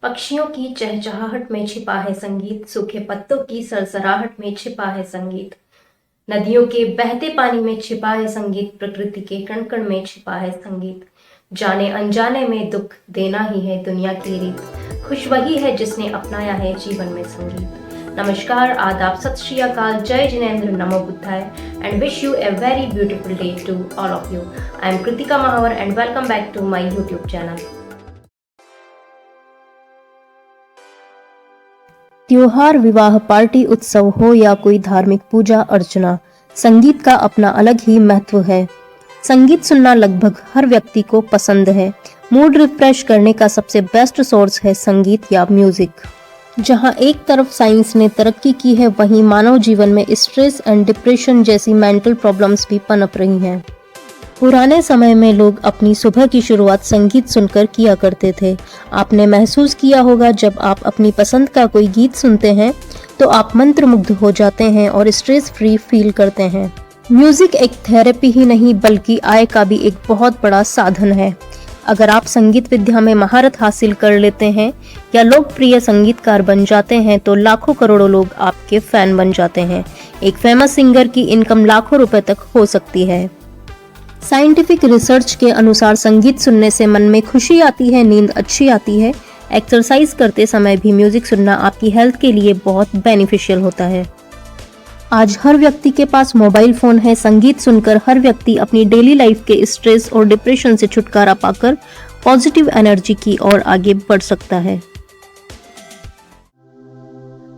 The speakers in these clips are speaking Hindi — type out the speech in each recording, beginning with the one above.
पक्षियों की चहचहाहट में छिपा है संगीत, सूखे पत्तों की सरसराहट में छिपा है संगीत, नदियों के बहते पानी में छिपा है संगीत, प्रकृति के कण कण में छिपा है संगीत। जाने अनजाने में दुख देना ही है दुनिया की रीत, खुश वही है जिसने अपनाया है जीवन में संगीत। नमस्कार, आदाब, सत श्री अकाल, जय जिनेंद्र, नमो बुद्धाय and wish you a very beautiful day to all of you. I am Kritika Mahavar and welcome back to my YouTube channel. त्योहार, विवाह, पार्टी, उत्सव हो या कोई धार्मिक पूजा अर्चना, संगीत का अपना अलग ही महत्व है। संगीत सुनना लगभग हर व्यक्ति को पसंद है। मूड रिफ्रेश करने का सबसे बेस्ट सोर्स है संगीत या म्यूजिक। जहां एक तरफ साइंस ने तरक्की की है, वहीं मानव जीवन में स्ट्रेस एंड डिप्रेशन जैसी मेंटल प्रॉब्लम्स भी पनप रही हैं। पुराने समय में लोग अपनी सुबह की शुरुआत संगीत सुनकर किया करते थे। आपने महसूस किया होगा, जब आप अपनी पसंद का कोई गीत सुनते हैं तो आप मंत्रमुग्ध हो जाते हैं और स्ट्रेस फ्री फील करते हैं। म्यूजिक एक थेरेपी ही नहीं बल्कि आय का भी एक बहुत बड़ा साधन है। अगर आप संगीत विद्या में महारत हासिल कर लेते हैं या लोकप्रिय संगीतकार बन जाते हैं तो लाखों करोड़ों लोग आपके फैन बन जाते हैं। एक फेमस सिंगर की इनकम लाखों रुपए तक हो सकती है। साइंटिफिक रिसर्च के अनुसार संगीत सुनने से मन में खुशी आती है, नींद अच्छी आती है। एक्सरसाइज करते समय भी म्यूजिक सुनना आपकी हेल्थ के लिए बहुत बेनिफिशियल होता है। आज हर व्यक्ति के पास मोबाइल फोन है। संगीत सुनकर हर व्यक्ति अपनी डेली लाइफ के स्ट्रेस और डिप्रेशन से छुटकारा पाकर पॉजिटिव एनर्जी की ओर आगे बढ़ सकता है।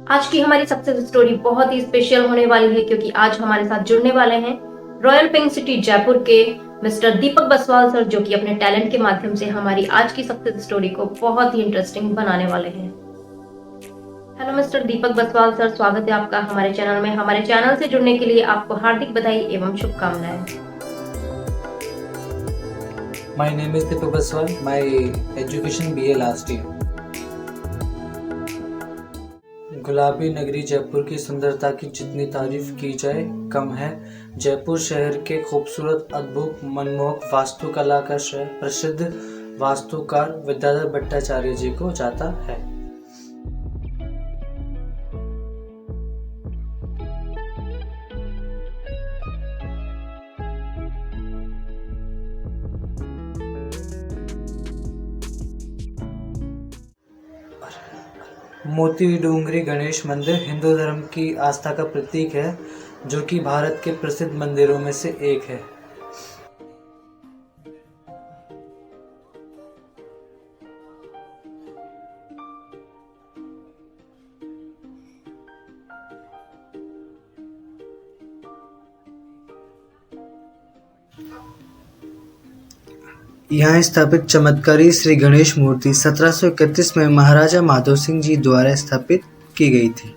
आज की हमारी सक्सेस स्टोरी बहुत ही स्पेशल होने वाली है, क्योंकि आज हमारे साथ जुड़ने वाले हैं रॉयल पिंक सिटी जयपुर के मिस्टर दीपक बसवाल सर, जो कि अपने टैलेंट के माध्यम से हमारी आज की सक्सेस स्टोरी को बहुत ही इंटरेस्टिंग बनाने वाले हैं। हेलो मिस्टर दीपक बसवाल सर, स्वागत है आपका हमारे चैनल में। हमारे चैनल से जुड़ने के लिए आपको हार्दिक बधाई एवं शुभकामनाएं। My name is Deepak Baswal. My education BA last year. गुलाबी नगरी जयपुर की सुंदरता की जितनी तारीफ की जाए कम है। जयपुर शहर के खूबसूरत, अद्भुत, मनमोहक वास्तुकला का श्रेय प्रसिद्ध वास्तुकार विद्याधर भट्टाचार्य जी को जाता है। मोती डूंगरी गणेश मंदिर हिंदू धर्म की आस्था का प्रतीक है, जो कि भारत के प्रसिद्ध मंदिरों में से एक है। यहाँ स्थापित चमत्कारी श्री गणेश मूर्ति 1731 में महाराजा माधव सिंह जी द्वारा स्थापित की गई थी।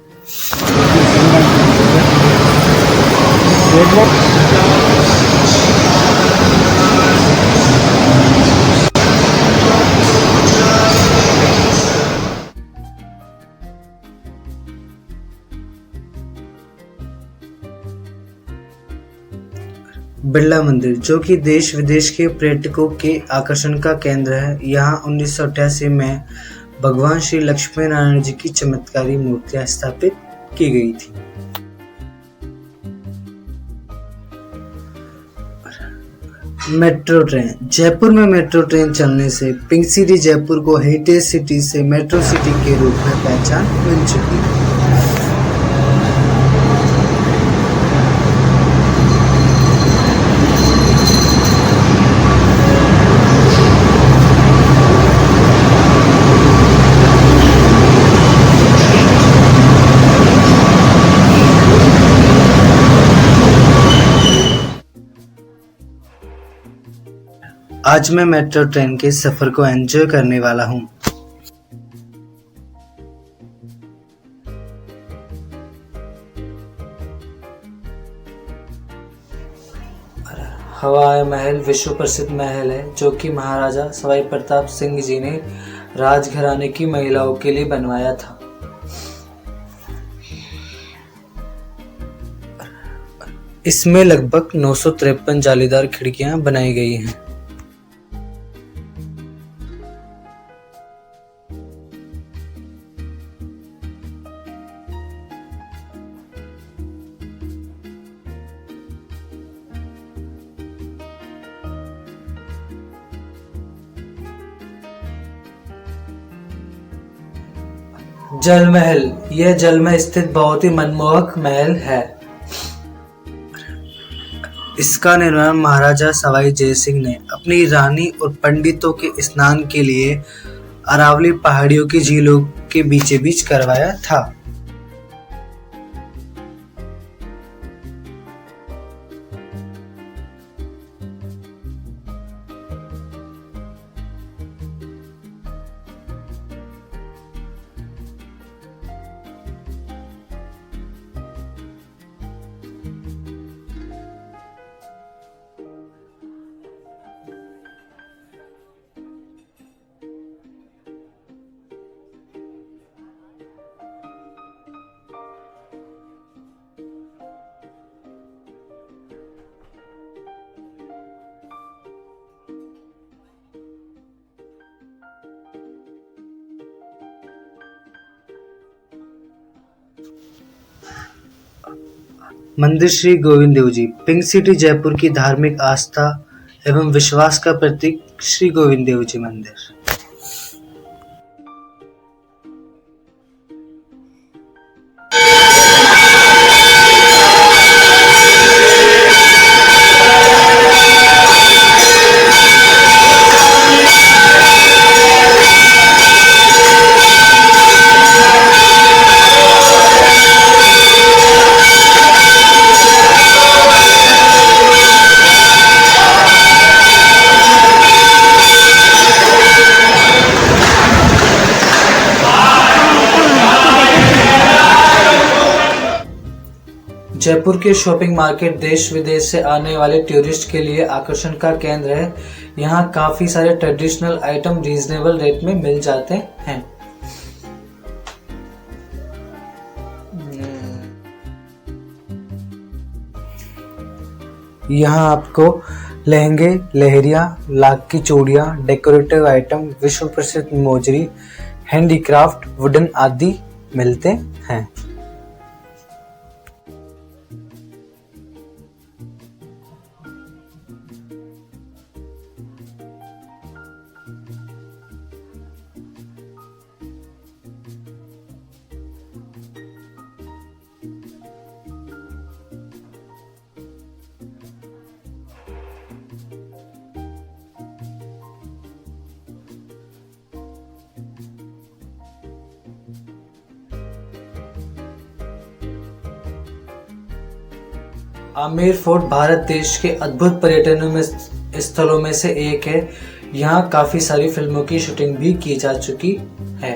बिरला मंदिर, जो कि देश विदेश के पर्यटकों के आकर्षण का केंद्र है, यहाँ 1988 में भगवान श्री लक्ष्मी नारायण जी की चमत्कारी मूर्तियां स्थापित की गई थी। मेट्रो ट्रेन, जयपुर में मेट्रो ट्रेन चलने से पिंक सिटी जयपुर को हेरिटेज सिटी से मेट्रो सिटी के रूप में पहचान मिल चुकी है। आज मैं मेट्रो ट्रेन के सफर को एंजॉय करने वाला हूँ। हवाई महल विश्व प्रसिद्ध महल है, जो कि महाराजा सवाई प्रताप सिंह जी ने राजघराने की महिलाओं के लिए बनवाया था। इसमें लगभग 953 जालीदार खिड़कियां बनाई गई हैं। जल महल, यह जल में स्थित बहुत ही मनमोहक महल है। इसका निर्माण महाराजा सवाई जयसिंह ने अपनी रानी और पंडितों के स्नान के लिए अरावली पहाड़ियों की झीलों के बीचों बीच करवाया था। मंदिर श्री गोविंद देव जी, पिंक सिटी जयपुर की धार्मिक आस्था एवं विश्वास का प्रतीक श्री गोविंद देव जी मंदिर। जयपुर के शॉपिंग मार्केट देश विदेश से आने वाले टूरिस्ट के लिए आकर्षण का केंद्र है। यहाँ काफी सारे ट्रेडिशनल आइटम रीजनेबल रेट में मिल जाते हैं। यहाँ आपको लहंगे, लहरिया, लाख की चूड़ियाँ, डेकोरेटिव आइटम, विश्व प्रसिद्ध मोजरी, हैंडीक्राफ्ट, वुडन आदि मिलते हैं। आमेर फोर्ट भारत देश के अद्भुत पर्यटन में स्थलों में से एक है। यहाँ काफी सारी फिल्मों की शूटिंग भी की जा चुकी है।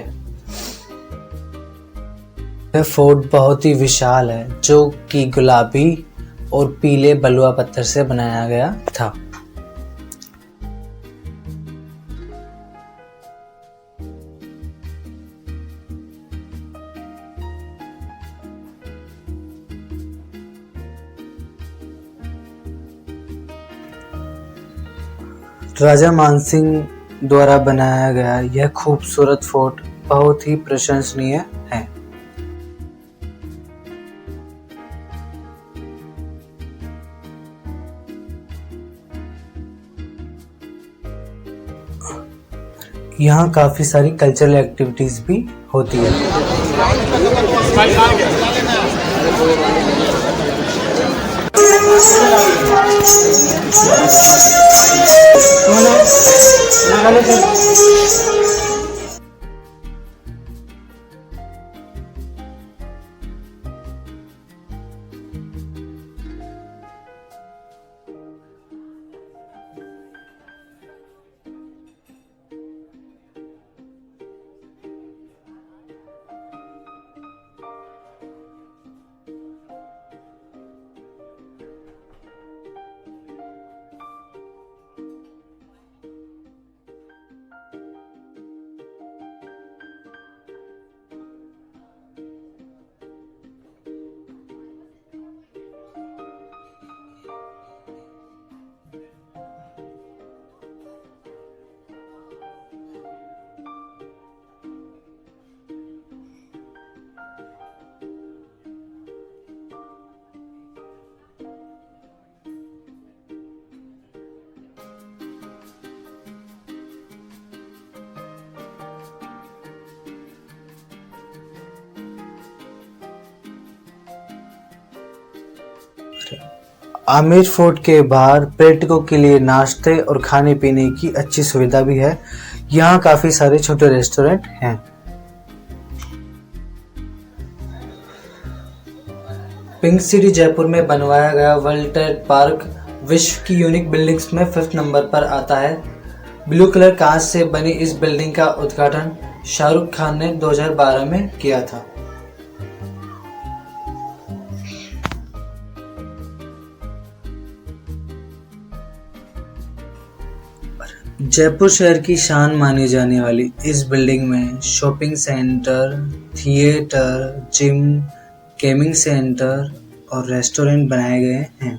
यह फोर्ट बहुत ही विशाल है, जो कि गुलाबी और पीले बलुआ पत्थर से बनाया गया था। राजा मानसिंह द्वारा बनाया गया यह खूबसूरत फोर्ट बहुत ही प्रशंसनीय है। यहाँ काफी सारी कल्चरल एक्टिविटीज भी होती है। आमेर फोर्ट के बाहर पर्यटकों के लिए नाश्ते और खाने पीने की अच्छी सुविधा भी है। यहाँ काफी सारे छोटे रेस्टोरेंट हैं। पिंक सिटी जयपुर में बनवाया गया वर्ल्ड ट्रेड पार्क विश्व की यूनिक बिल्डिंग्स में 5th नंबर पर आता है। ब्लू कलर कांच से बनी इस बिल्डिंग का उद्घाटन शाहरुख खान ने 2012 में किया था। जयपुर शहर की शान मानी जाने वाली इस बिल्डिंग में shopping centre, theatre, gym, gaming centre और रेस्टोरेंट बनाए गए हैं।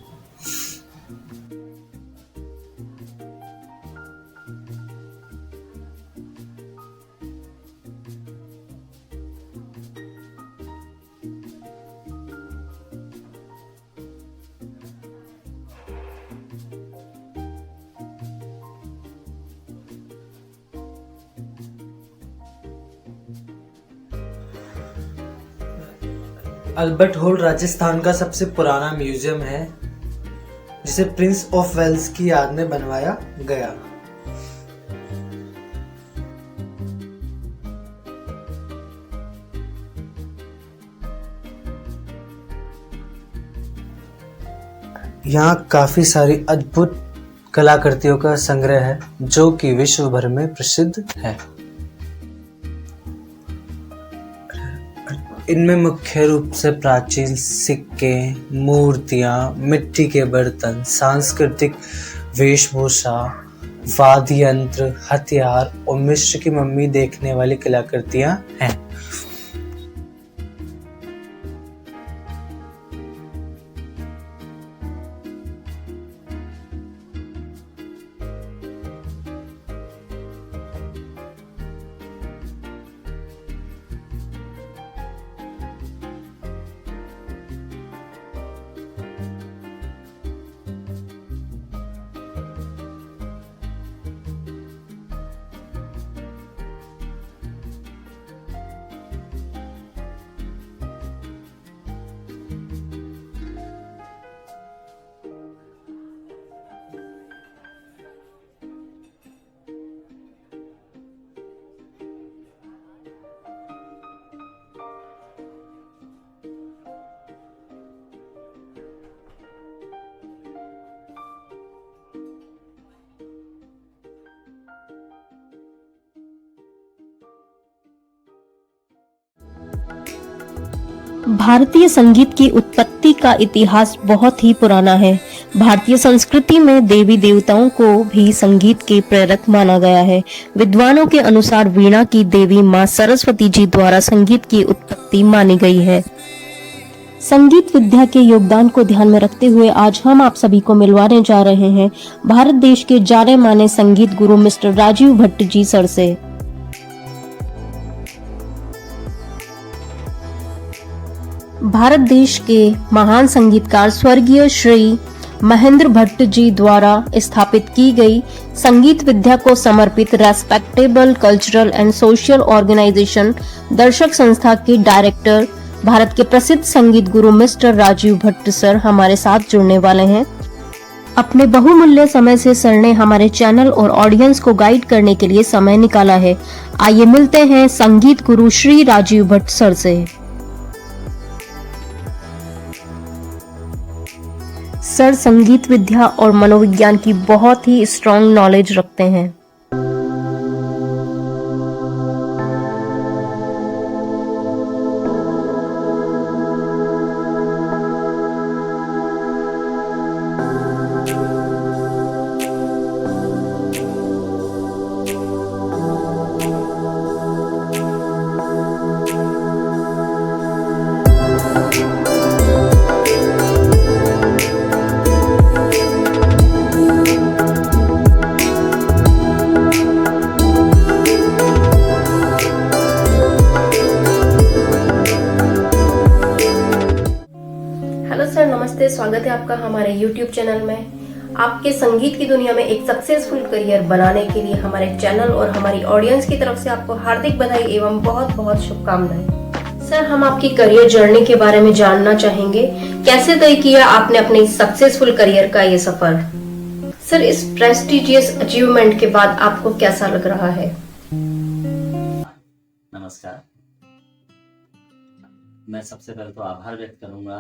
अल्बर्ट हॉल राजस्थान का सबसे पुराना म्यूजियम है, जिसे प्रिंस ऑफ वेल्स की याद में बनवाया गया। यहाँ काफी सारी अद्भुत कलाकृतियों का संग्रह है, जो कि विश्व भर में प्रसिद्ध है। इनमें मुख्य रूप से प्राचीन सिक्के, मूर्तियां, मिट्टी के बर्तन, सांस्कृतिक वेशभूषा, वाद्य यंत्र, हथियार और मिस्र की मम्मी देखने वाली कलाकृतियां हैं। भारतीय संगीत की उत्पत्ति का इतिहास बहुत ही पुराना है। भारतीय संस्कृति में देवी देवताओं को भी संगीत के प्रेरक माना गया है। विद्वानों के अनुसार वीणा की देवी मां सरस्वती जी द्वारा संगीत की उत्पत्ति मानी गई है। संगीत विद्या के योगदान को ध्यान में रखते हुए आज हम आप सभी को मिलवाने जा रहे हैं भारत देश के जाने माने संगीत गुरु मिस्टर राजीव भट्ट जी सर से। भारत देश के महान संगीतकार स्वर्गीय श्री महेंद्र भट्ट जी द्वारा स्थापित की गई संगीत विद्या को समर्पित respectable cultural and social organisation दर्शक संस्था के डायरेक्टर भारत के प्रसिद्ध संगीत गुरु मिस्टर राजीव भट्ट सर हमारे साथ जुड़ने वाले हैं। अपने बहुमूल्य समय से सर ने हमारे चैनल और ऑडियंस को गाइड करने के लिए समय निकाला है। आइए मिलते हैं संगीत गुरु श्री राजीव भट्ट सर से। सर संगीत विद्या और मनोविज्ञान की बहुत ही स्ट्रॉन्ग नॉलेज रखते हैं। सर नमस्ते, स्वागत है आपका हमारे YouTube चैनल में। आपके संगीत की दुनिया में एक सक्सेसफुल करियर बनाने के लिए हमारे चैनल और हमारी ऑडियंस की तरफ से आपको हार्दिक बधाई एवं बहुत बहुत शुभकामनाएं। सर, हम आपकी करियर जर्नी के बारे में जानना चाहेंगे। कैसे तय किया आपने अपने सक्सेसफुल करियर का ये सफर? सर, इस प्रेस्टिजियस अचीवमेंट के बाद आपको कैसा लग रहा है? नमस्कार। मैं सबसे पहले तो आभार व्यक्त करूंगा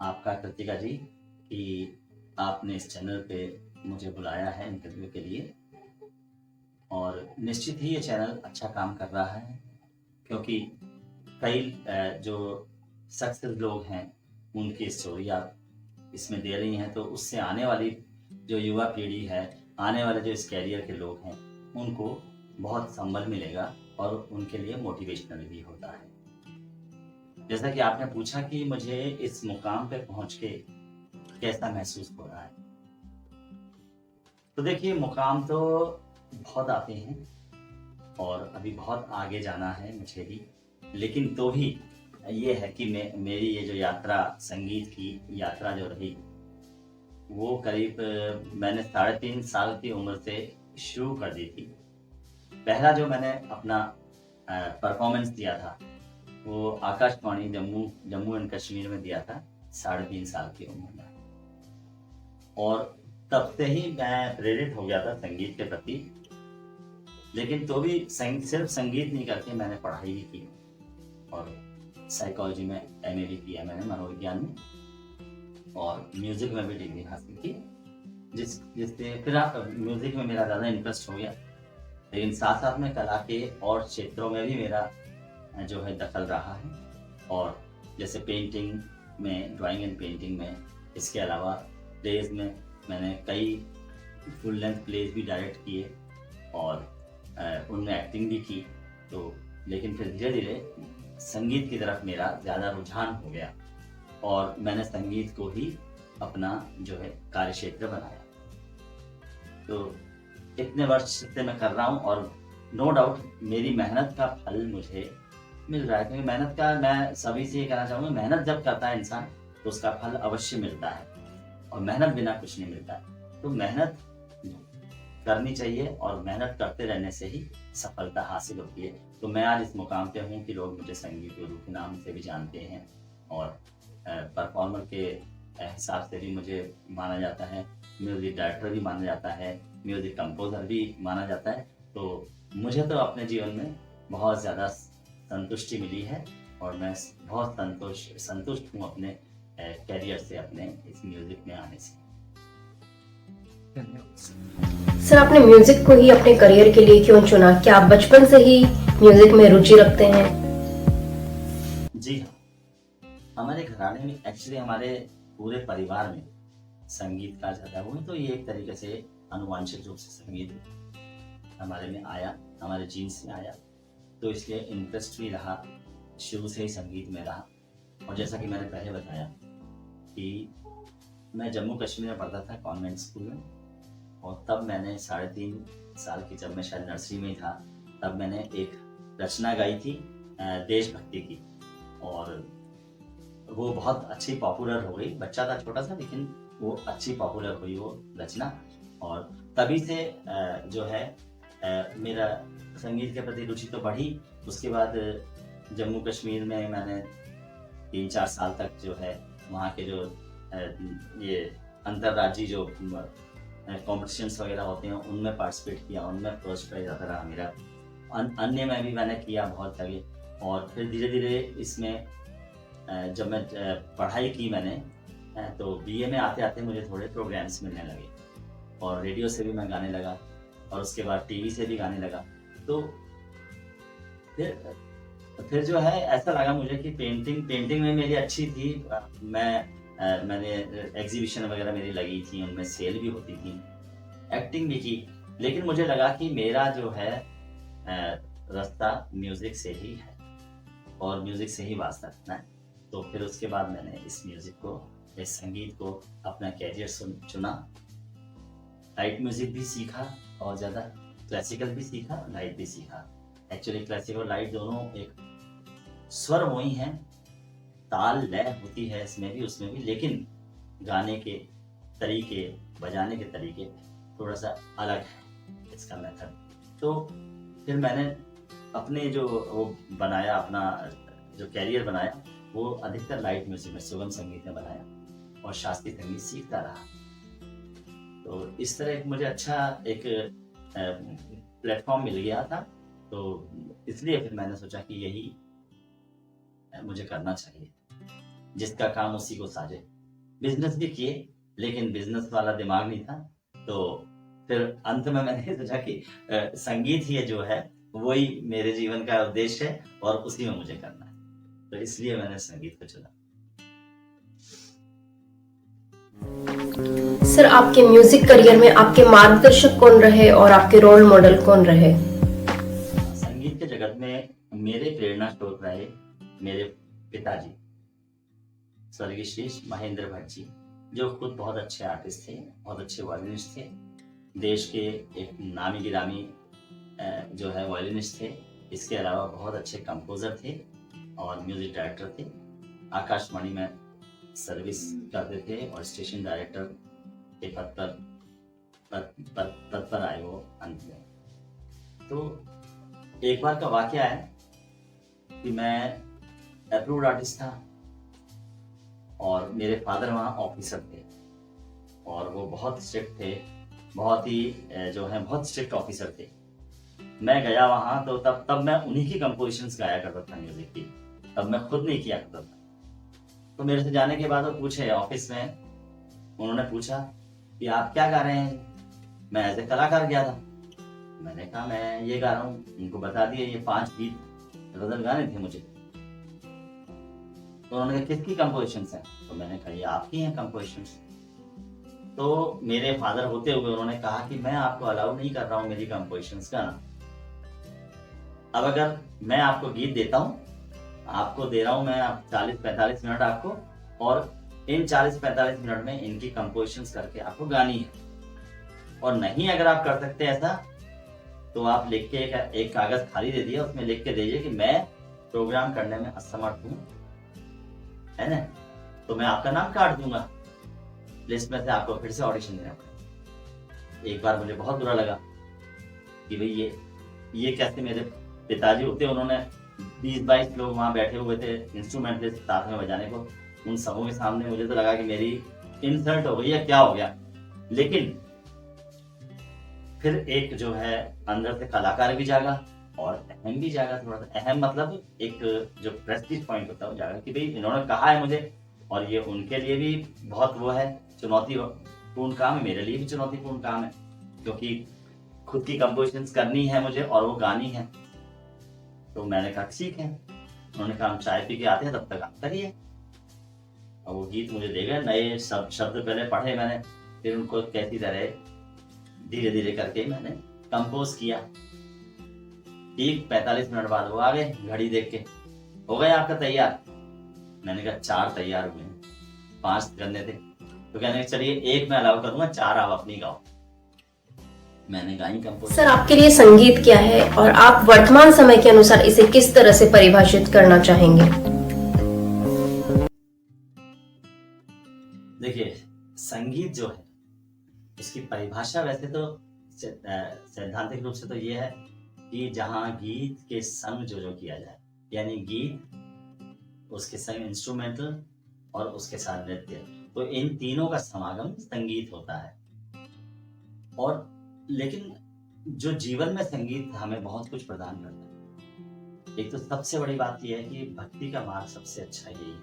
आपका कृतिका जी कि आपने इस चैनल पे मुझे बुलाया है इंटरव्यू के लिए, और निश्चित ही ये चैनल अच्छा काम कर रहा है क्योंकि कई जो सक्सेस लोग हैं उनकी स्टोरी आप इसमें दे रही हैं, तो उससे आने वाली जो युवा पीढ़ी है, आने वाले जो इस कैरियर के लोग हैं, उनको बहुत संबल मिलेगा और उनके लिए मोटिवेशनल भी होता है। जैसा कि आपने पूछा कि मुझे इस मुकाम पे पहुंच के कैसा महसूस हो रहा है, तो देखिए मुकाम तो बहुत आते हैं और अभी बहुत आगे जाना है मुझे भी, लेकिन तो भी ये है कि मेरी ये जो यात्रा, संगीत की यात्रा जो रही, वो करीब मैंने 3.5 साल की उम्र से शुरू कर दी थी। पहला जो मैंने अपना परफॉर्मेंस दिया था वो आकाशवाणी जम्मू एंड कश्मीर में दिया था 3.5 साल की उम्र में, और तब से ही मैं प्रेरित हो गया था संगीत के प्रति। लेकिन तो भी सिर्फ संगीत नहीं करके मैंने पढ़ाई भी की और साइकोलॉजी में एमए भी किया मैंने, मनोविज्ञान में, और म्यूजिक में भी डिग्री हासिल की, जिससे फिर म्यूजिक में मेरा ज़्यादा इंटरेस्ट हो गया। लेकिन साथ साथ में कला के और क्षेत्रों में भी मेरा जो है दखल रहा है, और जैसे पेंटिंग में, ड्राइंग एंड पेंटिंग में, इसके अलावा प्लेज में मैंने कई फुल लेंथ प्लेज भी डायरेक्ट किए और उनमें एक्टिंग भी की। तो लेकिन फिर धीरे धीरे संगीत की तरफ मेरा ज़्यादा रुझान हो गया और मैंने संगीत को ही अपना जो है कार्य क्षेत्र बनाया। तो इतने वर्ष से मैं कर रहा हूँ और नो डाउट मेरी मेहनत का फल मुझे मिल रहा है, क्योंकि मेहनत का, मैं सभी से ये कहना चाहूँगा, मेहनत जब करता है इंसान तो उसका फल अवश्य मिलता है, और मेहनत बिना कुछ नहीं मिलता है। तो मेहनत करनी चाहिए और मेहनत करते रहने से ही सफलता हासिल होती है। तो मैं आज इस मुकाम पे हूँ कि लोग मुझे संगीत गुरु के नाम से भी जानते हैं और परफॉर्मर के हिसाब से भी मुझे माना जाता है, म्यूजिक डायरेक्टर भी माना जाता है, म्यूजिक कंपोजर भी माना जाता है। तो मुझे तो अपने जीवन में बहुत ज़्यादा संतुष्टि मिली है और मैं बहुत संतुष्ट हूँ अपने कैरियर से, अपने इस म्यूजिक में आने से। सर, आपने म्यूजिक को ही अपने करियर के लिए क्यों चुना? क्या आप बचपन से ही म्यूजिक में रुचि रखते हैं? जी हाँ, हमारे घराने में, एक्चुअली हमारे पूरे परिवार में संगीत का ज़्यादा वो है, तो ये एक तरीके से आनुवांशिक रूप से संगीत हमारे में आया, हमारे जीन्स में आया, तो इसलिए इंटरेस्ट भी रहा, शुरू से ही संगीत में रहा। और जैसा कि मैंने पहले बताया कि मैं जम्मू कश्मीर में पढ़ता था कॉन्वेंट स्कूल में, और तब मैंने 3.5 साल की, जब मैं शायद नर्सरी में था, तब मैंने एक रचना गाई थी देशभक्ति की, और वो बहुत अच्छी पॉपुलर हो गई। बच्चा था, छोटा सा, लेकिन वो अच्छी पॉपुलर हुई वो रचना, और तभी से जो है मेरा संगीत के प्रति रुचि तो बढ़ी। उसके बाद जम्मू कश्मीर में मैंने 3-4 साल तक जो है वहाँ के जो ये अंतर्राज्यीय जो कॉम्पिटिशन्स वगैरह होते हैं उनमें पार्टिसिपेट किया, उनमें फर्स्ट प्राइज आता रहा मेरा। अन्य में भी मैंने किया बहुत जगह, और फिर धीरे धीरे इसमें जब मैं पढ़ाई की मैंने, तो बीए में आते आते मुझे थोड़े प्रोग्राम्स मिलने लगे और रेडियो से भी मैं गाने लगा, और उसके बाद टीवी से भी गाने लगा। तो फिर जो है ऐसा लगा मुझे कि पेंटिंग में मेरी अच्छी थी। मैंने एग्जीबिशन वगैरह मेरी लगी थी, उनमें सेल भी होती थी, एक्टिंग भी की, लेकिन मुझे लगा कि मेरा जो है रास्ता म्यूज़िक से ही है और म्यूज़िक से ही वास्ता रखना है। तो फिर उसके बाद मैंने इस म्यूज़िक को, इस संगीत को अपना कैरियर चुना। लाइट म्यूज़िक भी सीखा और ज़्यादा, क्लासिकल भी सीखा, लाइट भी सीखा। एक्चुअली क्लासिकल और लाइट दोनों एक स्वर वही हैं, ताल लय होती है इसमें भी उसमें भी, लेकिन गाने के तरीके, बजाने के तरीके थोड़ा सा अलग है इसका मेथड। तो फिर मैंने अपने जो वो बनाया, अपना जो कैरियर बनाया वो अधिकतर लाइट म्यूजिक में, सुगम संगीत में बनाया और शास्त्रीय संगीत सीखता रहा। तो इस तरह एक मुझे अच्छा एक प्लेटफॉर्म मिल गया था, तो इसलिए फिर मैंने सोचा कि यही मुझे करना चाहिए, जिसका काम उसी को साजे। बिजनेस भी किए, लेकिन बिजनेस वाला दिमाग नहीं था, तो फिर अंत में मैंने सोचा कि संगीत ही जो है वही मेरे जीवन का उद्देश्य है और उसी में मुझे करना है, तो इसलिए मैंने संगीत को चुना। सर, आपके म्यूजिक करियर में आपके मार्गदर्शक कौन रहे और आपके रोल मॉडल कौन रहे? संगीत के जगत में मेरे प्रेरणा स्रोत रहे मेरे पिताजी, स्वर्गीय श्री महेंद्र भट्ट जी, जो खुद बहुत अच्छे आर्टिस्ट थे, बहुत अच्छे वायलिनिस्ट थे, देश के एक नामी गिरामी जो है वायलिनिस्ट थे। इसके अलावा बहुत अच्छे कंपोजर थे और म्यूजिक डायरेक्टर थे। आकाशवाणी में सर्विस करते थे और स्टेशन डायरेक्टर के पद पर आए वो अंत में। तो एक बार का वाकया है कि मैं अप्रूव्ड आर्टिस्ट था और मेरे फादर वहाँ ऑफिसर थे और वो बहुत स्ट्रिक्ट थे, बहुत ही जो है बहुत स्ट्रिक्ट ऑफिसर थे। मैं गया वहाँ तो तब मैं उन्हीं की कंपोजिशंस गाया करता था म्यूजिक की, तब मैं खुद नहीं किया करता था। तो मेरे से जाने के बाद वो पूछे ऑफिस में, उन्होंने पूछा कि आप क्या गा रहे हैं? मैं एज ए कलाकार गया था। मैंने कहा मैं ये गा रहा हूँ। उनको बता दिए ये 5 गीत गजल गाने थे मुझे। तो उन्होंने कहा किसकी कंपोजिशंस हैं? तो मैंने कहा ये आपकी हैं कंपोजिशंस। तो मेरे फादर होते हुए उन्होंने कहा कि मैं आपको अलाउ नहीं कर रहा हूँ मेरी कंपोजिशंस गाना। अब अगर मैं आपको गीत देता हूँ, आपको दे रहा हूँ मैं 40-45 मिनट आपको, और इन 40-45 मिनट में इनकी कंपोजिशंस करके आपको गानी है, और नहीं अगर आप कर सकते ऐसा तो आप लिख के एक कागज खाली दे दिए, उसमें लिख के दीजिए कि मैं प्रोग्राम करने में असमर्थ हूँ, है ना, तो मैं आपका नाम काट दूंगा लिस्ट में से, आपको फिर से ऑडिशन देना पड़ेगा। एक बार मुझे बहुत बुरा लगा कि भाई ये कैसे मेरे पिताजी होते, उन्होंने 20-22 लोग वहाँ बैठे हुए थे इंस्ट्रूमेंट साथ में बजाने को, उन सबों के सामने मुझे तो लगा कि मेरी इंसल्ट हो गई या क्या हो गया। लेकिन फिर एक जो है अंदर से कलाकार भी जागा और अहम भी जागा, थोड़ा सा अहम मतलब एक जो प्रेस्टीज पॉइंट होता है वो जागा कि भाई इन्होंने कहा है मुझे, और ये उनके लिए भी बहुत वो है चुनौतीपूर्ण काम है, मेरे लिए भी चुनौतीपूर्ण काम है, क्योंकि खुद की कंपोजिशंस करनी है मुझे और वो गानी है। तो मैंने कहा ठीक है। उन्होंने कहा हम चाय पी के आते हैं, तब तक आप करिए। और वो गीत मुझे दे गए, नए शब्द पहले पढ़े मैंने, फिर उनको कैसी तरह धीरे धीरे करके मैंने कंपोज किया। ठीक 45 मिनट बाद वो आ गए, घड़ी देख के, हो गए आपका तैयार? मैंने कहा 4 तैयार हुए हैं, 5 करने थे। तो कहने चलिए 1 मैं अलाउ करूंगा, 4 आप अपनी गाओ। मैंने गाई कंपोज। सर, आपके लिए संगीत क्या है और आप वर्तमान समय के अनुसार इसे किस तरह से परिभाषित करना चाहेंगे? देखिए, संगीत जो है इसकी परिभाषा वैसे तो सैद्धांतिक रूप से तो ये है कि जहाँ गीत के संग जो किया जाए, यानी गीत, उसके संग इंस्ट्रूमेंटल और उसके साथ नृत्य, तो इन तीनों का समागम संगीत होता है। और लेकिन जो जीवन में संगीत हमें बहुत कुछ प्रदान करता है। एक तो सबसे बड़ी बात यह है कि भक्ति का मार्ग सबसे अच्छा यही है।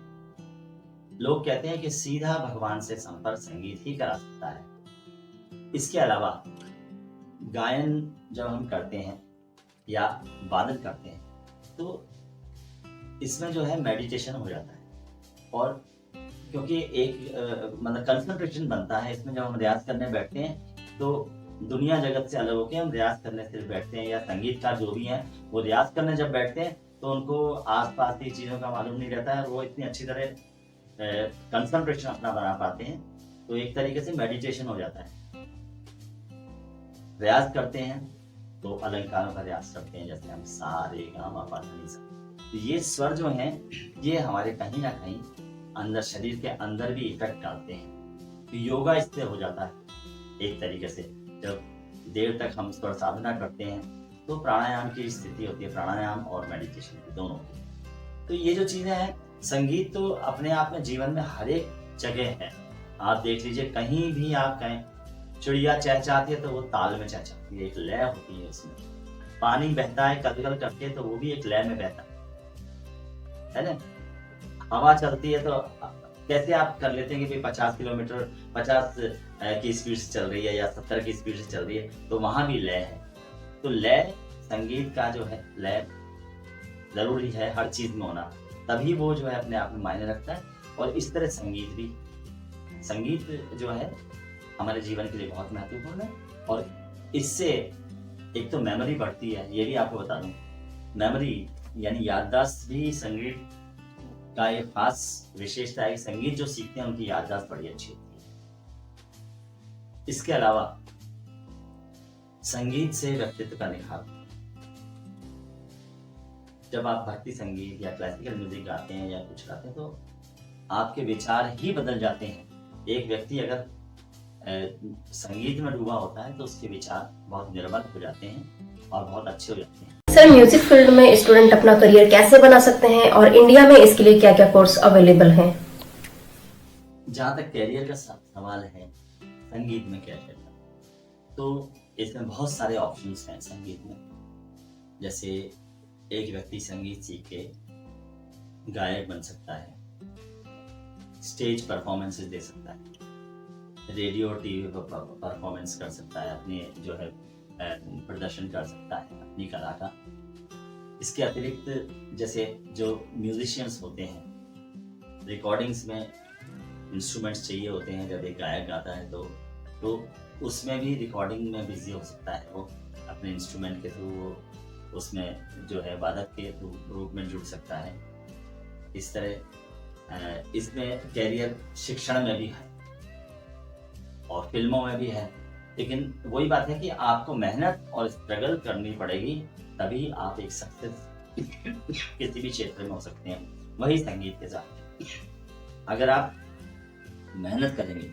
लोग कहते हैं कि सीधा भगवान से संपर्क संगीत ही करा सकता है। इसके अलावा गायन जब हम करते हैं या वादन करते हैं तो इसमें जो है मेडिटेशन हो जाता है, और क्योंकि एक मतलब कंसंट्रेशन बनता है इसमें। जब हम रियाज करने बैठते हैं तो दुनिया जगत से अलग होकर हम रियाज करने सिर्फ बैठते हैं, या संगीतकार जो भी हैं वो रियाज करने जब बैठते हैं तो उनको आसपास की चीज़ों का मालूम नहीं रहता है, वो इतनी अच्छी तरह कंसंट्रेशन अपना बना पाते हैं, तो एक तरीके से मेडिटेशन हो जाता है। रियाज करते हैं तो अलंकारों का रियाज करते हैं, जैसे हम सा रे गा मा पा धा नी सा, तो ये स्वर जो हैं ये हमारे कहीं ना कहीं अंदर शरीर के अंदर भी इफेक्ट डालते हैं। तो योगा इससे हो जाता है एक तरीके से। जब देर तक हम स्वर साधना करते हैं तो प्राणायाम की स्थिति होती है, प्राणायाम और मेडिटेशन की दोनों की। तो ये जो चीजें हैं, संगीत तो अपने आप में जीवन में हर एक जगह है। आप देख लीजिए, कहीं भी आप कहें, चिड़िया चहचहाती है तो वो ताल में चहचहाती है, एक लय होती है उसमें। पानी बहता है कलकल करके तो वो भी एक लय में बहता है ना। हवा चलती है तो कैसे आप कर लेते हैं कि भाई 50 किलोमीटर 50 की स्पीड से चल रही है या 70 की स्पीड से चल रही है, तो वहां भी लय है। तो लय, संगीत का जो है लय जरूरी है हर चीज में होना, तभी वो जो है अपने आप में मायने रखता है। और इस तरह संगीत जो है हमारे जीवन के लिए बहुत महत्वपूर्ण है। और इससे एक तो मेमोरी बढ़ती है, ये भी आपको बता दूं, मेमोरी यानी याददाश्त भी संगीत का एक खास विशेषता है। संगीत जो सीखते हैं उनकी याददाश्त बड़ी अच्छी होती है। इसके अलावा संगीत से व्यक्तित्व का निखार, जब आप भक्ति संगीत या क्लासिकल म्यूजिक गाते हैं या कुछ गाते हैं तो आपके विचार ही बदल जाते हैं। एक व्यक्ति अगर संगीत में डूबा होता है तो उसके विचार बहुत निर्मल हो जाते हैं और बहुत अच्छे हो जाते हैं। सर, म्यूजिक फील्ड में स्टूडेंट अपना करियर कैसे बना सकते हैं और इंडिया में इसके लिए क्या क्या कोर्स अवेलेबल हैं? जहाँ तक कैरियर का सवाल है, संगीत में क्या करना, तो इसमें बहुत सारे ऑप्शंस हैं संगीत में। जैसे एक व्यक्ति संगीत सीख के गायक बन सकता है, स्टेज परफॉर्मेंसेस दे सकता है, रेडियो टीवी पर परफॉर्मेंस कर सकता है, अपने जो है प्रदर्शन कर सकता है अपनी कला का। इसके अतिरिक्त जैसे जो म्यूजिशियंस होते हैं, रिकॉर्डिंग्स में इंस्ट्रूमेंट्स चाहिए होते हैं, जब एक गायक गाता है तो उसमें भी रिकॉर्डिंग में बिजी हो सकता है वो, अपने इंस्ट्रूमेंट के थ्रू उसमें जो है वादक के रूप में जुड़ सकता है। इस तरह इसमें कैरियर शिक्षण में भी है और फिल्मों में भी है, लेकिन वही बात है कि आपको मेहनत और स्ट्रगल करनी पड़ेगी, तभी आप एक सक्सेस किसी भी क्षेत्र में हो सकते हैं। वही संगीत के साथ अगर आप मेहनत करेंगे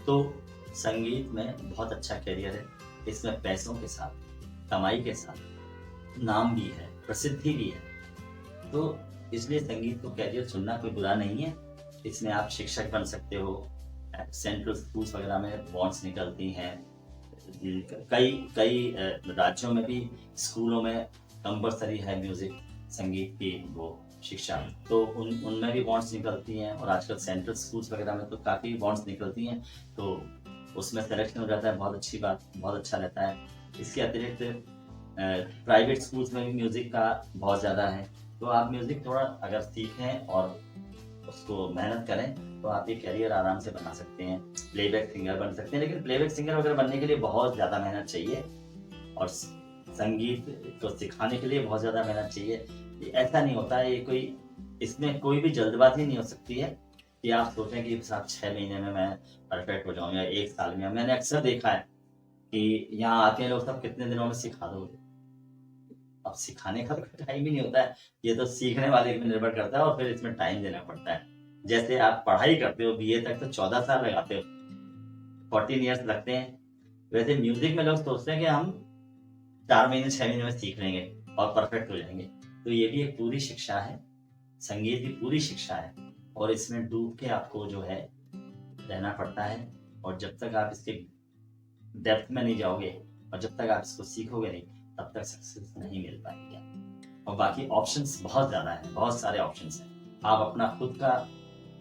तो संगीत में बहुत अच्छा कैरियर है। इसमें पैसों के साथ, कमाई के साथ नाम भी है, प्रसिद्धि भी है। तो इसलिए संगीत को कैरियर चुनना कोई बुरा नहीं है। इसमें आप शिक्षक बन सकते हो, सेंट्रल स्कूल्स वगैरह में बॉन्ड्स निकलती हैं, कई राज्यों में भी स्कूलों में कंपल्सरी है म्यूजिक, संगीत की वो शिक्षा, तो उनमें भी बॉन्ड्स निकलती हैं। और आजकल सेंट्रल स्कूल्स वगैरह में तो काफ़ी बॉन्ड्स निकलती हैं, तो उसमें सिलेक्शन हो जाता है, बहुत अच्छी बात, बहुत अच्छा रहता है। इसके अतिरिक्त प्राइवेट स्कूल्स में भी म्यूज़िक का बहुत ज़्यादा है, तो आप म्यूज़िक थोड़ा अगर सीखें और उसको मेहनत करें तो आप ये करियर आराम से बना सकते हैं, प्लेबैक सिंगर बन सकते हैं। लेकिन प्लेबैक सिंगर वगैरह बनने के लिए बहुत ज़्यादा मेहनत चाहिए और संगीत को सिखाने के लिए बहुत ज़्यादा मेहनत चाहिए। ऐसा नहीं होता है, ये कोई, इसमें कोई भी जल्दबाजी नहीं हो सकती है कि आप सोचें कि साहब 6 महीने में मैं परफेक्ट हो जाऊँ या 1 साल में। मैंने अक्सर देखा है कि यहाँ आते हैं लोग, सब कितने दिनों में सिखा दोगे। अब सिखाने का तो टाइम ही नहीं होता है, ये तो सीखने वाले पे निर्भर करता है और फिर इसमें टाइम देना पड़ता है। जैसे आप पढ़ाई करते हो बीए तक तो 14 साल लगाते हो, 14 ईयर्स लगते हैं। वैसे म्यूजिक में लोग सोचते हैं कि हम 4 महीने 6 महीने में सीख लेंगे और परफेक्ट हो जाएंगे। तो ये भी एक पूरी शिक्षा है, संगीत की पूरी शिक्षा है और इसमें डूब के आपको जो है रहना पड़ता है। और जब तक आप इसके डेप्थ में नहीं जाओगे और जब तक आप इसको सीखोगे नहीं, तब तक सक्सेस नहीं मिल पाएगी। और बाकी ऑप्शंस बहुत ज़्यादा हैं, बहुत सारे ऑप्शंस हैं। आप अपना खुद का,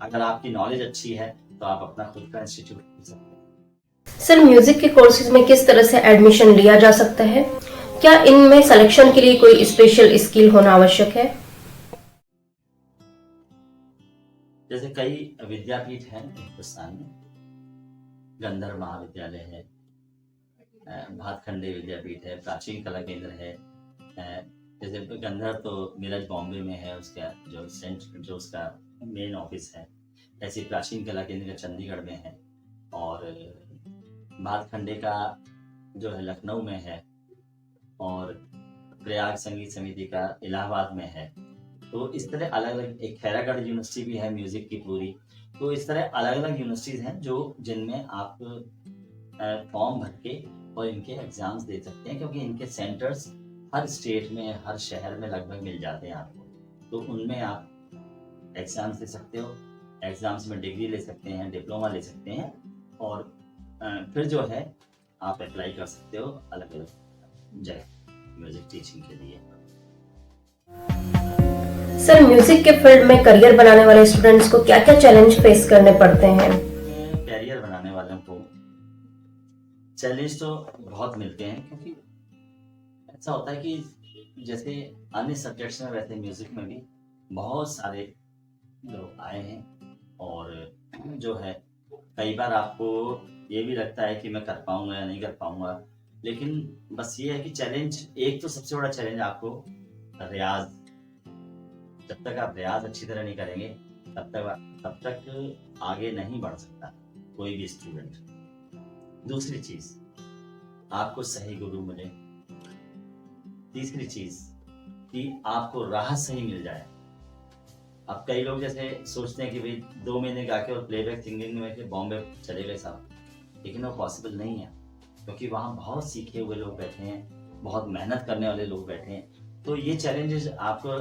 अगर आपकी नॉलेज अच्छी है तो आप अपना खुद का इंस्टीट्यूट खोल सकते हैं। सर, म्यूजिक के कोर्सेज में किस तरह से एडमिशन लिया जा सकता है? क्या इनमें सिलेक्शन के लिए कोई स्पेशल स्किल होना आवश्यक है? जैसे कई विद्यापीठ हैं हिंदुस्तान में, गंधर्व महाविद्यालय है, भातखंडे विद्यापीठ है, प्राचीन कला केंद्र है। जैसे गंधर्व तो नीरज बॉम्बे में है, उसका जो उसका मेन ऑफिस है। ऐसे प्राचीन कला केंद्र का चंडीगढ़ में है और भातखंडे का जो है लखनऊ में है और प्रयाग संगीत समिति का इलाहाबाद में है। तो इस तरह अलग अलग, एक खैरागढ़ यूनिवर्सिटी भी है म्यूजिक की पूरी। तो इस तरह अलग अलग यूनिवर्सिटीज हैं जो जिनमें आप फॉर्म भर के और इनके एग्जाम्स दे सकते हैं, क्योंकि इनके सेंटर्स हर स्टेट में, हर शहर में लगभग मिल जाते हैं आपको। तो उनमें आप एग्ज़ाम्स दे सकते हो, एग्ज़ाम्स में डिग्री ले सकते हैं, डिप्लोमा ले सकते हैं और फिर जो है आप अप्लाई कर सकते हो अलग अलग जगह म्यूज़िक टीचिंग के लिए। सर, म्यूजिक के फील्ड में करियर बनाने वाले स्टूडेंट्स को क्या क्या चैलेंज फेस करने पड़ते हैं? कैरियर बनाने वालों को चैलेंज तो बहुत मिलते हैं, क्योंकि ऐसा होता है कि जैसे अन्य सब्जेक्ट्स में वैसे म्यूज़िक में भी बहुत सारे लोग आए हैं और जो है कई बार आपको ये भी लगता है कि मैं कर पाऊंगा या नहीं कर पाऊंगा, लेकिन बस ये है कि चैलेंज, एक तो सबसे बड़ा चैलेंज आपको रियाज, जब तक आप रियाज अच्छी तरह नहीं करेंगे तब तक आगे नहीं बढ़ सकता कोई भी स्टूडेंट। दूसरी चीज, आपको सही गुरु मिले। तीसरी चीज कि आपको राह सही मिल जाए। अब कई लोग जैसे सोचते हैं कि भाई 2 महीने गा के और प्लेबैक सिंगिंग में के बॉम्बे चले गए साहब, लेकिन वो पॉसिबल नहीं है, क्योंकि वहाँ बहुत सीखे हुए लोग बैठे हैं, बहुत मेहनत करने वाले लोग बैठे हैं। तो ये चैलेंजेस आपको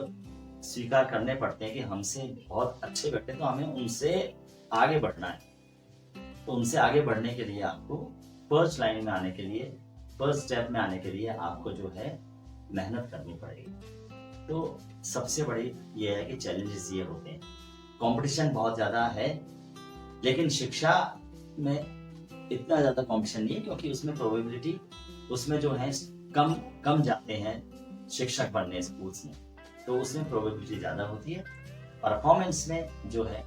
स्वीकार करने पड़ते हैं कि हमसे बहुत अच्छे बैठे, तो हमें उनसे आगे बढ़ना है। तो उनसे आगे बढ़ने के लिए आपको फर्स्ट लाइन में आने के लिए, फर्स्ट स्टेप में आने के लिए आपको जो है मेहनत करनी पड़ेगी। तो सबसे बड़ी ये है कि चैलेंजेस ये होते हैं। कंपटीशन बहुत ज़्यादा है, लेकिन शिक्षा में इतना ज़्यादा कंपटीशन नहीं है, क्योंकि उसमें प्रोबेबिलिटी, उसमें जो है कम जाते हैं शिक्षक बनने स्कूल्स में, तो उसमें प्रोबेबिलिटी ज़्यादा होती है। परफॉर्मेंस में जो है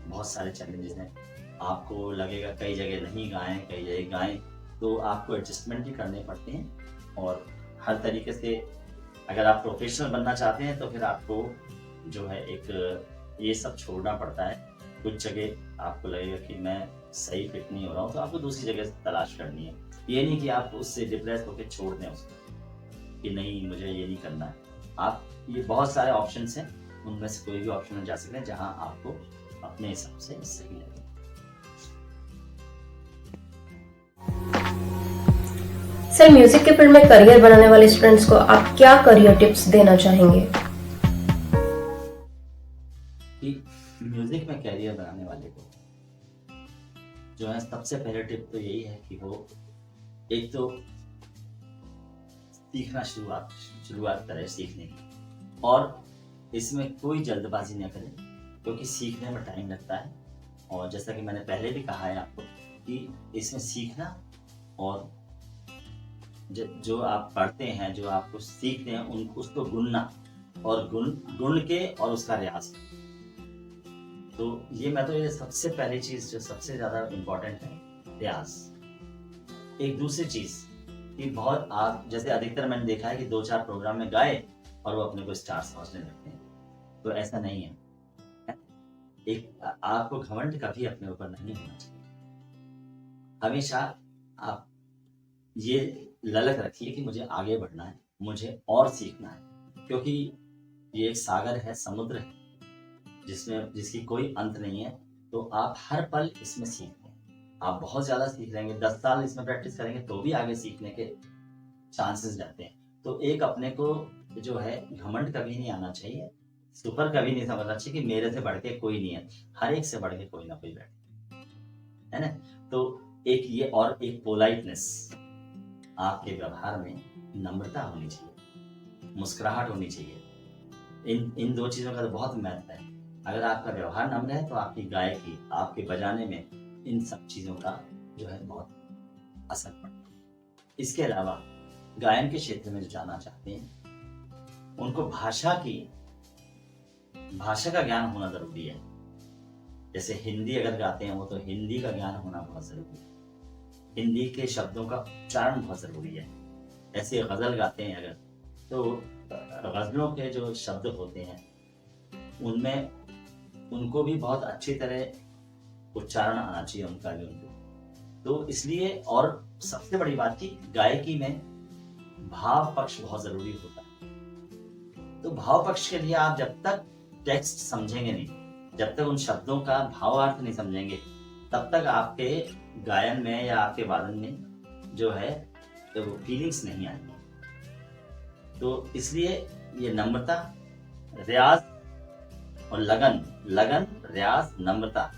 बहुत सारे चैलेंजेस हैं। आपको लगेगा कई जगह नहीं गाएं, कई जगह गाएं, तो आपको एडजस्टमेंट भी करने पड़ते हैं। और हर तरीके से अगर आप प्रोफेशनल बनना चाहते हैं तो फिर आपको जो है एक ये सब छोड़ना पड़ता है। कुछ जगह आपको लगेगा कि मैं सही फिट नहीं हो रहा हूँ, तो आपको दूसरी जगह तलाश करनी है। ये नहीं कि आप उससे डिप्रेस होकर छोड़ दें उसको कि नहीं मुझे ये नहीं करना है। आप, ये बहुत सारे ऑप्शंस हैं, उनमें से कोई भी ऑप्शन में जा सकते हैं जहां आपको अपने हिसाब से सही लगे। सर, म्यूजिक के फील्ड में करियर बनाने वाले स्टूडेंट्स को आप क्या करियर टिप्स देना चाहेंगे? कि म्यूजिक में कैरियर बनाने वाले को जो है सबसे पहले टिप तो यही है कि वो एक तो सीखना शुरुआत करें सीखने की, और इसमें कोई जल्दबाजी न करें, क्योंकि सीखने में टाइम लगता है। और जैसा कि मैंने पहले भी कहा है आपको कि इसमें सीखना और जो आप पढ़ते हैं, जो आपको सीखते हैं, उसको गुनना और गुण के और उसका रियाज। तो ये सबसे पहली चीज जो सबसे ज्यादा इम्पोर्टेंट है, रियाज। एक दूसरी चीज कि बहुत आप जैसे अधिकतर मैंने देखा है कि 2-4 प्रोग्राम में गाए और वो अपने को स्टार समझने लगते हैं, तो ऐसा नहीं है। एक आपको घमंड कभी अपने ऊपर नहीं होना चाहिए। हमेशा आप ये ललक रखिए कि मुझे आगे बढ़ना है, मुझे और सीखना है, क्योंकि ये एक सागर है, समुद्र है, जिसकी कोई अंत नहीं है। तो आप हर पल इसमें सीखते हैं। आप बहुत ज्यादा सीख लेंगे, 10 साल इसमें प्रैक्टिस करेंगे तो भी आगे सीखने के चांसेस जाते हैं। तो एक अपने को जो है घमंड कभी नहीं आना चाहिए, सुपर कभी नहीं समझना चाहिए कि मेरे से बढ़ के कोई नहीं है। हर एक से बढ़ के कोई ना कोई बैठे है ना। तो एक ये, और एक पोलाइटनेस, आपके व्यवहार में नम्रता होनी चाहिए, मुस्कुराहट होनी चाहिए। इन 2 चीजों का तो बहुत महत्व है। अगर आपका व्यवहार नम्र है तो आपकी गायकी, आपके बजाने में इन सब चीजों का जो है बहुत असर पड़ता है। इसके अलावा गायन के क्षेत्र में जो जाना चाहते हैं उनको भाषा का ज्ञान होना जरूरी है। जैसे हिंदी अगर गाते हैं वो, तो हिंदी का ज्ञान होना बहुत जरूरी है। हिंदी के शब्दों का उच्चारण बहुत जरूरी है। ऐसे गजल गाते हैं अगर, तो गजलों के जो शब्द होते हैं उनमें उनको भी बहुत अच्छी तरह उच्चारण आना चाहिए उनका भी उनको। तो इसलिए, और सबसे बड़ी बात की गायकी में भाव पक्ष बहुत जरूरी होता है। तो भाव पक्ष के लिए आप जब तक टेक्स्ट समझेंगे नहीं, जब तक उन शब्दों का भावार्थ नहीं समझेंगे, तब तक आपके गायन में या आपके वादन में जो है तो वो फीलिंग्स नहीं आएंगी। तो इसलिए ये नम्रता, रियाज और लगन, रियाज, नम्रता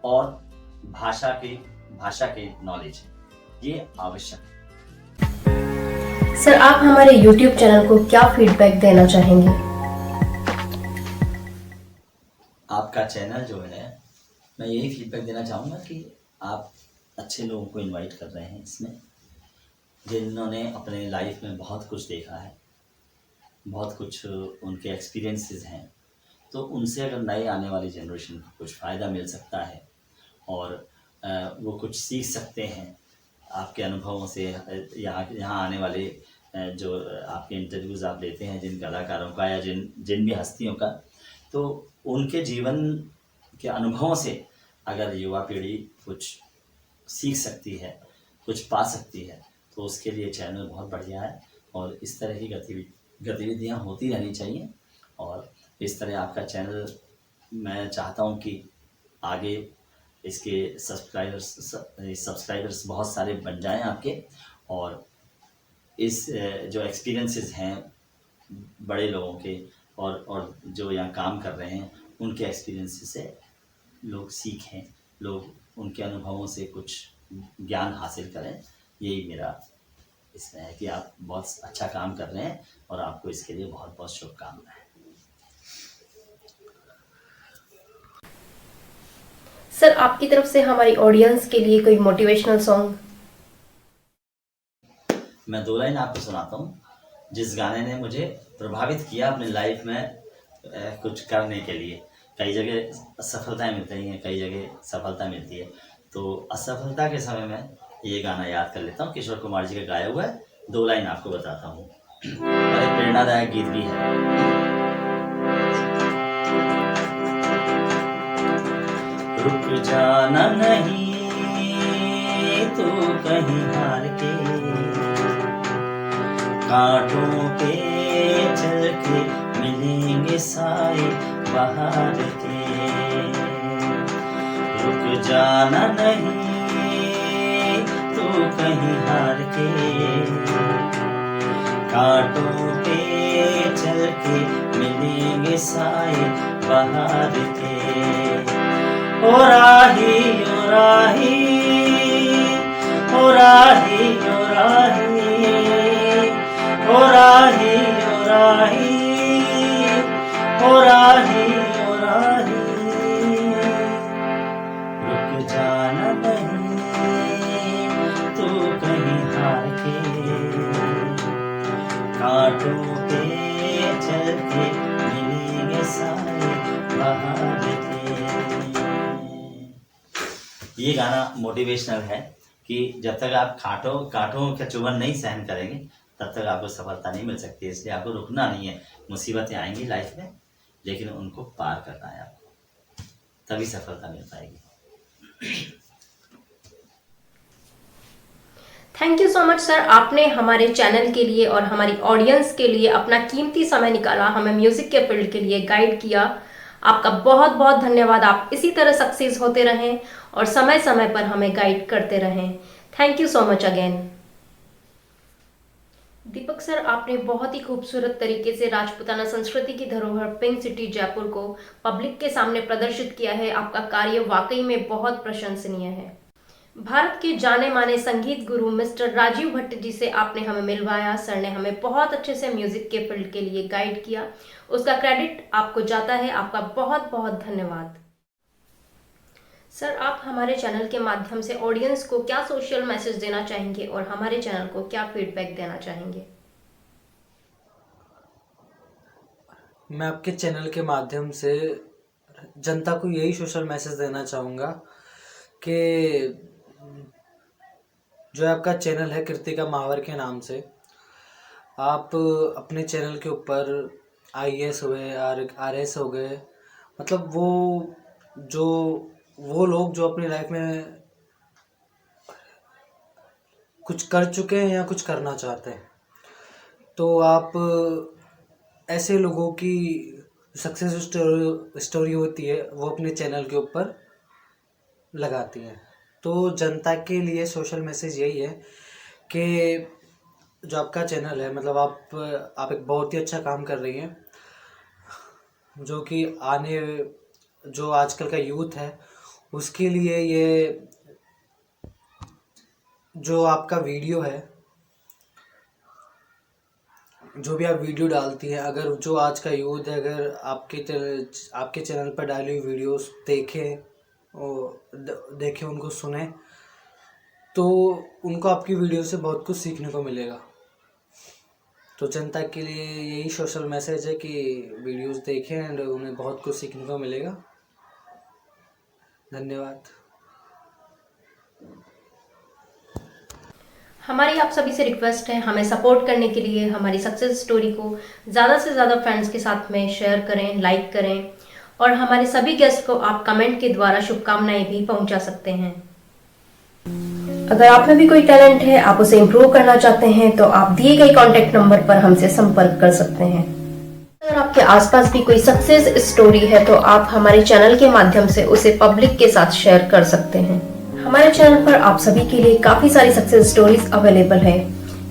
और भाषा के नॉलेज, ये आवश्यक है। सर आप हमारे YouTube चैनल को क्या फीडबैक देना चाहेंगे? आपका चैनल जो है, मैं यही फीडबैक देना चाहूँगा कि आप अच्छे लोगों को इनवाइट कर रहे हैं इसमें, जिन्होंने अपने लाइफ में बहुत कुछ देखा है, बहुत कुछ उनके एक्सपीरियंसेस हैं, तो उनसे अगर नए आने वाली जनरेशन को कुछ फ़ायदा मिल सकता है और वो कुछ सीख सकते हैं आपके अनुभवों से। यहाँ आने वाले जो आपके इंटरव्यूज़ आप लेते हैं जिन कलाकारों का या जिन भी हस्तियों का, तो उनके जीवन के अनुभवों से अगर युवा पीढ़ी कुछ सीख सकती है, कुछ पा सकती है, तो उसके लिए चैनल बहुत बढ़िया है। और इस तरह की गतिविधियाँ होती रहनी चाहिए। और इस तरह आपका चैनल, मैं चाहता हूँ कि आगे इसके सब्सक्राइबर्स बहुत सारे बन जाएं आपके, और इस जो एक्सपीरियंसेस हैं बड़े लोगों के और जो यहाँ काम कर रहे हैं उनके एक्सपीरियंसेस से लोग सीखें, लोग उनके अनुभवों से कुछ ज्ञान हासिल करें। यही मेरा इसमें है कि आप बहुत अच्छा काम कर रहे हैं और आपको इसके लिए बहुत बहुत शुभकामनाएं। सर आपकी तरफ से हमारी ऑडियंस के लिए कोई मोटिवेशनल सॉन्ग? मैं 2 लाइन आपको सुनाता हूँ, जिस गाने ने मुझे प्रभावित किया अपनी लाइफ में कुछ करने के लिए। कई जगह असफलताएं मिलती हैं, कई जगह सफलता मिलती है, तो असफलता के समय में ये गाना याद कर लेता हूँ, किशोर कुमार जी का गाया हुआ है। 2 लाइन आपको बताता हूँ और एक प्रेरणादायक गीत भी है। रुक जाना नहीं तू कहीं हार के, कांटों पे चल के मिलेंगे साए बाहर के। रुक जाना नहीं तू कहीं हार के, कांटों पे चल के मिलेंगे साए बाहर के। ओ राही ओ राही ओ राही ओ राही ओ राही ओ राही ओ राही ओ राही। रुक जाना नहीं तू कहीं हार के, कांटों पे चल के मिलेंगे सारे बाहर के। ये गाना मोटिवेशनल है कि जब तक आप कांटों का चुभन नहीं सहन करेंगे तब तक आपको सफलता नहीं मिल सकती। इसलिए आपको रुकना नहीं है। मुसीबतें आएंगी लाइफ में, लेकिन उनको पार करना है आपको, तभी सफलता मिल पाएगी। Thank you so much sir, आपने हमारे चैनल के लिए और हमारी ऑडियंस के लिए अपना कीमती समय निकाला, हमें म्यूजिक के फील्ड के लिए गाइड किया। आपका बहुत बहुत धन्यवाद। आप इसी तरह सक्सेस होते रहें और समय समय पर हमें गाइड करते रहें। Thank you so much again. Deepak sir, आपने बहुत ही खूबसूरत तरीके से राजपूताना संस्कृति की धरोहर पिंक सिटी जयपुर को पब्लिक के सामने प्रदर्शित किया है। आपका कार्य वाकई में बहुत प्रशंसनीय है। भारत के जाने माने संगीत गुरु मिस्टर राजीव भट्ट जी से आपने हमें मिलवाया। सर ने हमें बहुत अच्छे से म्यूजिक के फील्ड के लिए गाइड किया, उसका क्रेडिट आपको जाता है। आपका बहुत बहुत धन्यवाद। सर, आप हमारे चैनल के माध्यम से ऑडियंस को क्या सोशल मैसेज देना चाहेंगे और हमारे चैनल को क्या फीडबैक देना चाहेंगे? मैं आपके चैनल के माध्यम से जनता को यही सोशल मैसेज देना चाहूँगा कि जो आपका चैनल है कृतिका महावर के नाम से, आप अपने चैनल के ऊपर IAS हो गए, RS हो गए, मतलब वो लोग जो अपनी लाइफ में कुछ कर चुके हैं या कुछ करना चाहते हैं, तो आप ऐसे लोगों की सक्सेस स्टोरी होती है वो अपने चैनल के ऊपर लगाती हैं। तो जनता के लिए सोशल मैसेज यही है कि जो आपका चैनल है, मतलब आप एक बहुत ही अच्छा काम कर रही हैं। जो कि जो आजकल का यूथ है उसके लिए ये जो आपका वीडियो है, जो भी आप वीडियो डालती हैं, अगर जो आज का यूथ है अगर आपके चैनल पर डाली हुई वीडियोस देखें उनको सुने तो उनको आपकी वीडियो से बहुत कुछ सीखने को मिलेगा। तो जनता के लिए यही सोशल मैसेज है कि वीडियोस देखें एंड उन्हें बहुत कुछ सीखने को मिलेगा। धन्यवाद। हमारी आप सभी से रिक्वेस्ट है, हमें सपोर्ट करने के लिए हमारी सक्सेस स्टोरी को ज़्यादा से ज़्यादा फ्रेंड्स के साथ में शेयर करें, लाइक करें और हमारे सभी गेस्ट को आप कमेंट के द्वारा शुभकामनाएं भी पहुंचा सकते हैं। अगर आप में भी कोई टैलेंट है, आप उसे इम्प्रूव करना चाहते हैं तो आप दिए गए कॉन्टैक्ट नंबर पर हमसे संपर्क कर सकते हैं। अगर आपके आसपास भी कोई सक्सेस स्टोरी है तो आप हमारे चैनल के माध्यम से उसे पब्लिक के साथ शेयर कर सकते हैं। हमारे चैनल पर आप सभी के लिए काफी सारी सक्सेस स्टोरीज अवेलेबल है,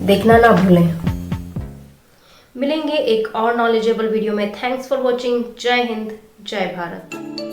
देखना ना भूलें। मिलेंगे एक और नॉलेजेबल वीडियो में। Thanks for watching. जय हिंद, जय भारत।